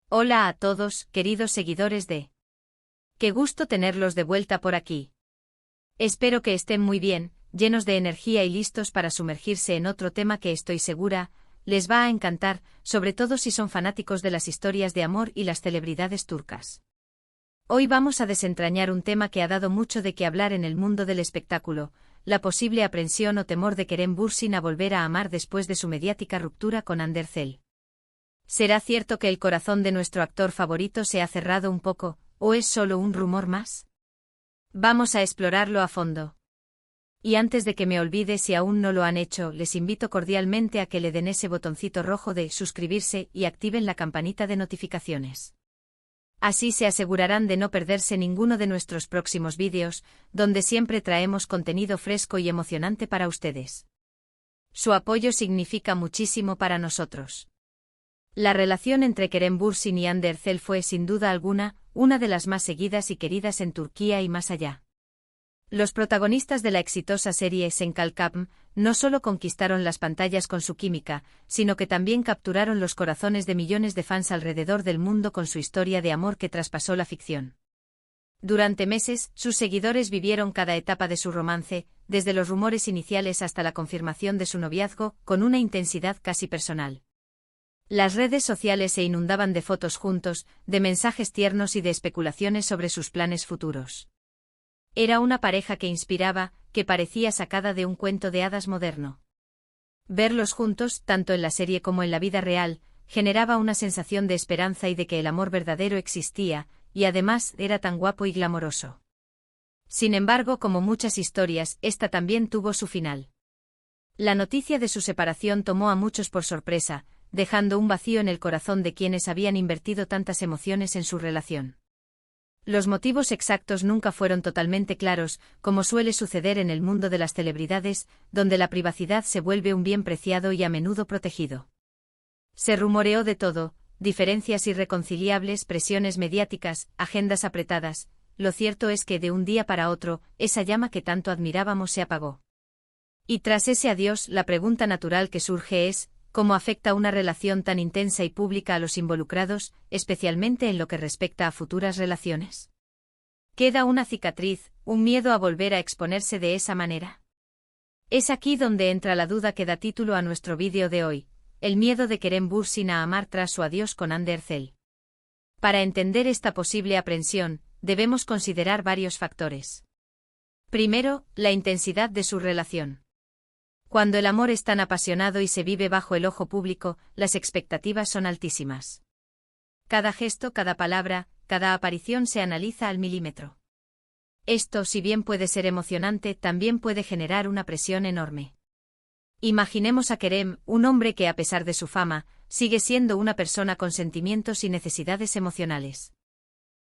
Hola a todos, queridos seguidores de... Qué gusto tenerlos de vuelta por aquí. Espero que estén muy bien, llenos de energía y listos para sumergirse en otro tema que estoy segura les va a encantar, sobre todo si son fanáticos de las historias de amor y las celebridades turcas. Hoy vamos a desentrañar un tema que ha dado mucho de qué hablar en el mundo del espectáculo, la posible aprensión o temor de Kerem Bürsin a volver a amar después de su mediática ruptura con Hande Erçel. ¿Será cierto que el corazón de nuestro actor favorito se ha cerrado un poco, o es solo un rumor más? Vamos a explorarlo a fondo. Y antes de que me olvide, si aún no lo han hecho, les invito cordialmente a que le den ese botoncito rojo de suscribirse y activen la campanita de notificaciones. Así se asegurarán de no perderse ninguno de nuestros próximos vídeos, donde siempre traemos contenido fresco y emocionante para ustedes. Su apoyo significa muchísimo para nosotros. La relación entre Kerem Bürsin y Hande Erçel fue, sin duda alguna, una de las más seguidas y queridas en Turquía y más allá. Los protagonistas de la exitosa serie Sen Kalkapm no solo conquistaron las pantallas con su química, sino que también capturaron los corazones de millones de fans alrededor del mundo con su historia de amor que traspasó la ficción. Durante meses, sus seguidores vivieron cada etapa de su romance, desde los rumores iniciales hasta la confirmación de su noviazgo, con una intensidad casi personal. Las redes sociales se inundaban de fotos juntos, de mensajes tiernos y de especulaciones sobre sus planes futuros. Era una pareja que inspiraba, que parecía sacada de un cuento de hadas moderno. Verlos juntos, tanto en la serie como en la vida real, generaba una sensación de esperanza y de que el amor verdadero existía, y además era tan guapo y glamoroso. Sin embargo, como muchas historias, esta también tuvo su final. La noticia de su separación tomó a muchos por sorpresa, dejando un vacío en el corazón de quienes habían invertido tantas emociones en su relación. Los motivos exactos nunca fueron totalmente claros, como suele suceder en el mundo de las celebridades, donde la privacidad se vuelve un bien preciado y a menudo protegido. Se rumoreó de todo: diferencias irreconciliables, presiones mediáticas, agendas apretadas. Lo cierto es que de un día para otro, esa llama que tanto admirábamos se apagó. Y tras ese adiós, la pregunta natural que surge es: ¿cómo afecta una relación tan intensa y pública a los involucrados, especialmente en lo que respecta a futuras relaciones? ¿Queda una cicatriz, un miedo a volver a exponerse de esa manera? Es aquí donde entra la duda que da título a nuestro vídeo de hoy: el miedo de Kerem Bürsin a amar tras su adiós con Hande Erçel. Para entender esta posible aprensión, debemos considerar varios factores. Primero, la intensidad de su relación. Cuando el amor es tan apasionado y se vive bajo el ojo público, las expectativas son altísimas. Cada gesto, cada palabra, cada aparición se analiza al milímetro. Esto, si bien puede ser emocionante, también puede generar una presión enorme. Imaginemos a Kerem, un hombre que, a pesar de su fama, sigue siendo una persona con sentimientos y necesidades emocionales.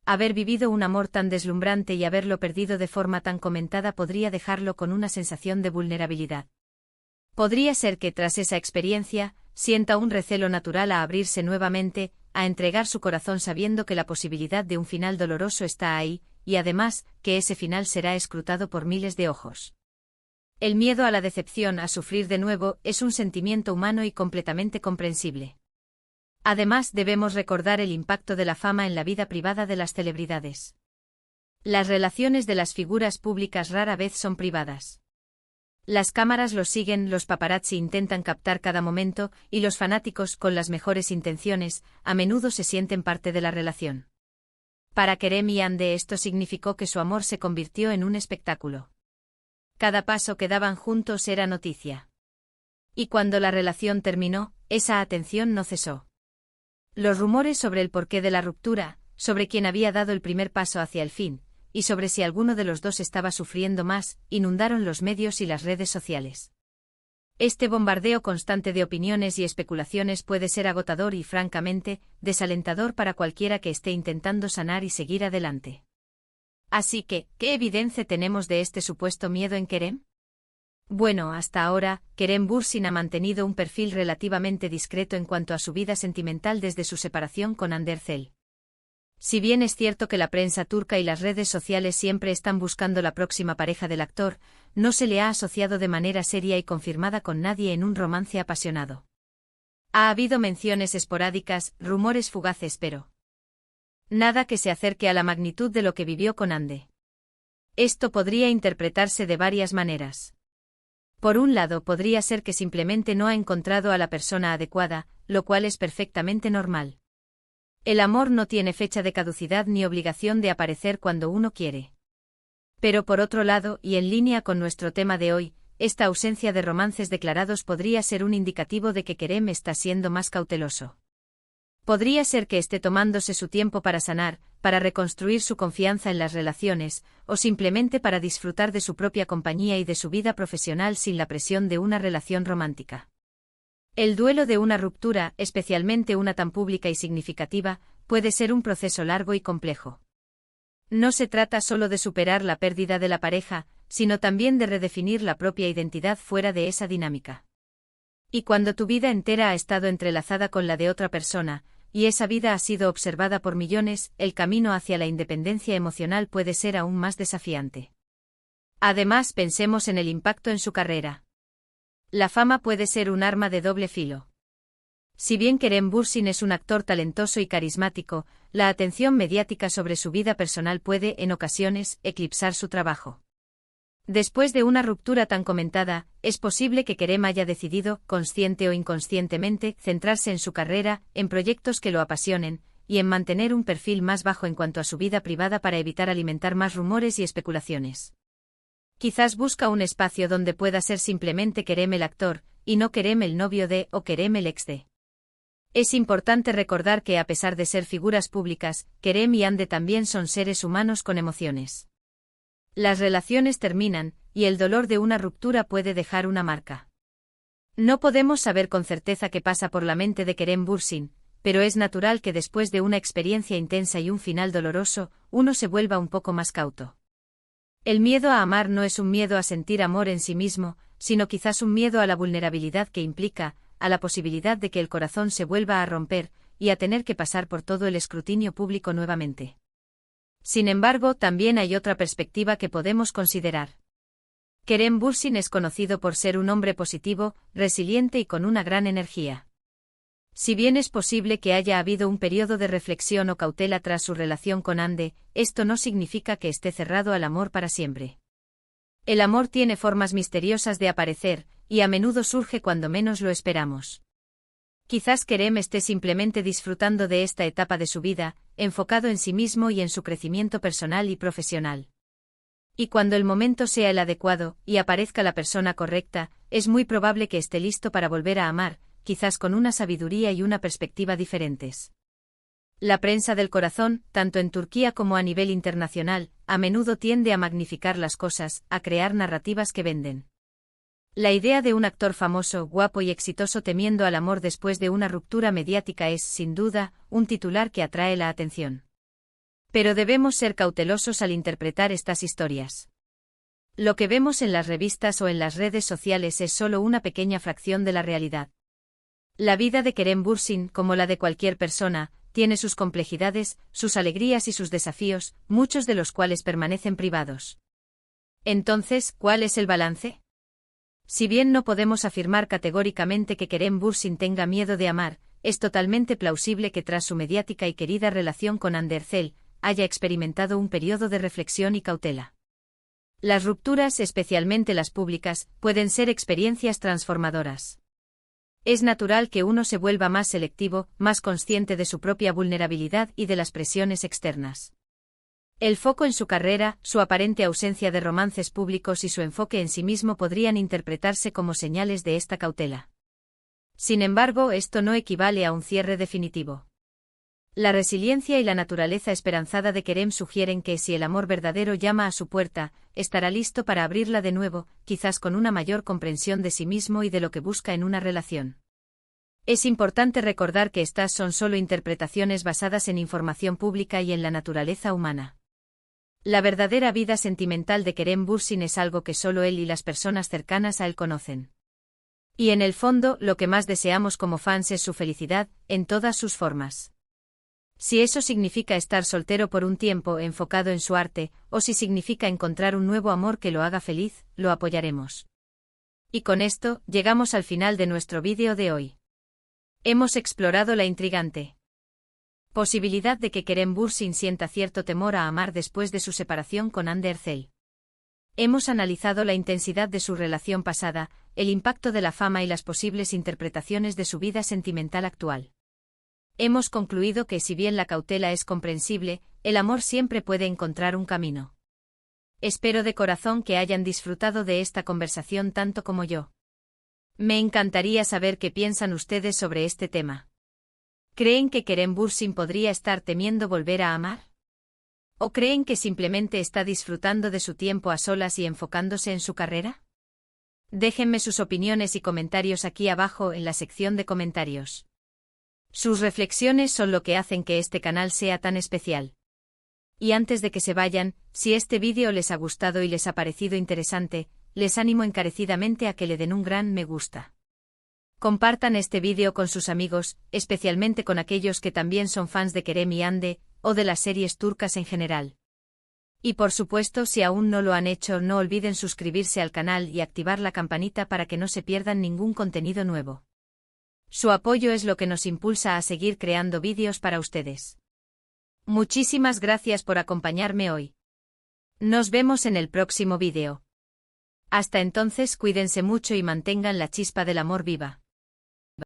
Haber vivido un amor tan deslumbrante y haberlo perdido de forma tan comentada podría dejarlo con una sensación de vulnerabilidad. Podría ser que tras esa experiencia, sienta un recelo natural a abrirse nuevamente, a entregar su corazón sabiendo que la posibilidad de un final doloroso está ahí, y además, que ese final será escrutado por miles de ojos. El miedo a la decepción, a sufrir de nuevo, es un sentimiento humano y completamente comprensible. Además, debemos recordar el impacto de la fama en la vida privada de las celebridades. Las relaciones de las figuras públicas rara vez son privadas. Las cámaras los siguen, los paparazzi intentan captar cada momento, y los fanáticos, con las mejores intenciones, a menudo se sienten parte de la relación. Para Kerem y Hande esto significó que su amor se convirtió en un espectáculo. Cada paso que daban juntos era noticia. Y cuando la relación terminó, esa atención no cesó. Los rumores sobre el porqué de la ruptura, sobre quién había dado el primer paso hacia el fin, y sobre si alguno de los dos estaba sufriendo más, inundaron los medios y las redes sociales. Este bombardeo constante de opiniones y especulaciones puede ser agotador y, francamente, desalentador para cualquiera que esté intentando sanar y seguir adelante. Así que, ¿qué evidencia tenemos de este supuesto miedo en Kerem? Bueno, hasta ahora, Kerem Bürsin ha mantenido un perfil relativamente discreto en cuanto a su vida sentimental desde su separación con Hande Erçel. Si bien es cierto que la prensa turca y las redes sociales siempre están buscando la próxima pareja del actor, no se le ha asociado de manera seria y confirmada con nadie en un romance apasionado. Ha habido menciones esporádicas, rumores fugaces, pero nada que se acerque a la magnitud de lo que vivió con Ande. Esto podría interpretarse de varias maneras. Por un lado, podría ser que simplemente no ha encontrado a la persona adecuada, lo cual es perfectamente normal. El amor no tiene fecha de caducidad ni obligación de aparecer cuando uno quiere. Pero por otro lado, y en línea con nuestro tema de hoy, esta ausencia de romances declarados podría ser un indicativo de que Kerem está siendo más cauteloso. Podría ser que esté tomándose su tiempo para sanar, para reconstruir su confianza en las relaciones, o simplemente para disfrutar de su propia compañía y de su vida profesional sin la presión de una relación romántica. El duelo de una ruptura, especialmente una tan pública y significativa, puede ser un proceso largo y complejo. No se trata solo de superar la pérdida de la pareja, sino también de redefinir la propia identidad fuera de esa dinámica. Y cuando tu vida entera ha estado entrelazada con la de otra persona, y esa vida ha sido observada por millones, el camino hacia la independencia emocional puede ser aún más desafiante. Además, pensemos en el impacto en su carrera. La fama puede ser un arma de doble filo. Si bien Kerem Bürsin es un actor talentoso y carismático, la atención mediática sobre su vida personal puede, en ocasiones, eclipsar su trabajo. Después de una ruptura tan comentada, es posible que Kerem haya decidido, consciente o inconscientemente, centrarse en su carrera, en proyectos que lo apasionen, y en mantener un perfil más bajo en cuanto a su vida privada para evitar alimentar más rumores y especulaciones. Quizás busca un espacio donde pueda ser simplemente Kerem el actor, y no Kerem el novio de o Kerem el ex de. Es importante recordar que a pesar de ser figuras públicas, Kerem y Hande también son seres humanos con emociones. Las relaciones terminan, y el dolor de una ruptura puede dejar una marca. No podemos saber con certeza qué pasa por la mente de Kerem Bürsin, pero es natural que después de una experiencia intensa y un final doloroso, uno se vuelva un poco más cauto. El miedo a amar no es un miedo a sentir amor en sí mismo, sino quizás un miedo a la vulnerabilidad que implica, a la posibilidad de que el corazón se vuelva a romper, y a tener que pasar por todo el escrutinio público nuevamente. Sin embargo, también hay otra perspectiva que podemos considerar. Kerem Bürsin es conocido por ser un hombre positivo, resiliente y con una gran energía. Si bien es posible que haya habido un periodo de reflexión o cautela tras su relación con Hande, esto no significa que esté cerrado al amor para siempre. El amor tiene formas misteriosas de aparecer, y a menudo surge cuando menos lo esperamos. Quizás Kerem esté simplemente disfrutando de esta etapa de su vida, enfocado en sí mismo y en su crecimiento personal y profesional. Y cuando el momento sea el adecuado, y aparezca la persona correcta, es muy probable que esté listo para volver a amar, quizás con una sabiduría y una perspectiva diferentes. La prensa del corazón, tanto en Turquía como a nivel internacional, a menudo tiende a magnificar las cosas, a crear narrativas que venden. La idea de un actor famoso, guapo y exitoso temiendo al amor después de una ruptura mediática es, sin duda, un titular que atrae la atención. Pero debemos ser cautelosos al interpretar estas historias. Lo que vemos en las revistas o en las redes sociales es solo una pequeña fracción de la realidad. La vida de Kerem Bürsin, como la de cualquier persona, tiene sus complejidades, sus alegrías y sus desafíos, muchos de los cuales permanecen privados. Entonces, ¿cuál es el balance? Si bien no podemos afirmar categóricamente que Kerem Bürsin tenga miedo de amar, es totalmente plausible que tras su mediática y querida relación con Hande Erçel, haya experimentado un periodo de reflexión y cautela. Las rupturas, especialmente las públicas, pueden ser experiencias transformadoras. Es natural que uno se vuelva más selectivo, más consciente de su propia vulnerabilidad y de las presiones externas. El foco en su carrera, su aparente ausencia de romances públicos y su enfoque en sí mismo podrían interpretarse como señales de esta cautela. Sin embargo, esto no equivale a un cierre definitivo. La resiliencia y la naturaleza esperanzada de Kerem sugieren que si el amor verdadero llama a su puerta, estará listo para abrirla de nuevo, quizás con una mayor comprensión de sí mismo y de lo que busca en una relación. Es importante recordar que estas son solo interpretaciones basadas en información pública y en la naturaleza humana. La verdadera vida sentimental de Kerem Bürsin es algo que solo él y las personas cercanas a él conocen. Y en el fondo, lo que más deseamos como fans es su felicidad, en todas sus formas. Si eso significa estar soltero por un tiempo enfocado en su arte, o si significa encontrar un nuevo amor que lo haga feliz, lo apoyaremos. Y con esto, llegamos al final de nuestro vídeo de hoy. Hemos explorado la intrigante posibilidad de que Kerem Bürsin sienta cierto temor a amar después de su separación con Hande Erçel. Hemos analizado la intensidad de su relación pasada, el impacto de la fama y las posibles interpretaciones de su vida sentimental actual. Hemos concluido que si bien la cautela es comprensible, el amor siempre puede encontrar un camino. Espero de corazón que hayan disfrutado de esta conversación tanto como yo. Me encantaría saber qué piensan ustedes sobre este tema. ¿Creen que Kerem Bürsin podría estar temiendo volver a amar? ¿O creen que simplemente está disfrutando de su tiempo a solas y enfocándose en su carrera? Déjenme sus opiniones y comentarios aquí abajo en la sección de comentarios. Sus reflexiones son lo que hacen que este canal sea tan especial. Y antes de que se vayan, si este vídeo les ha gustado y les ha parecido interesante, les animo encarecidamente a que le den un gran me gusta. Compartan este vídeo con sus amigos, especialmente con aquellos que también son fans de Kerem y Hande, o de las series turcas en general. Y por supuesto, si aún no lo han hecho, no olviden suscribirse al canal y activar la campanita para que no se pierdan ningún contenido nuevo. Su apoyo es lo que nos impulsa a seguir creando vídeos para ustedes. Muchísimas gracias por acompañarme hoy. Nos vemos en el próximo vídeo. Hasta entonces, cuídense mucho y mantengan la chispa del amor viva.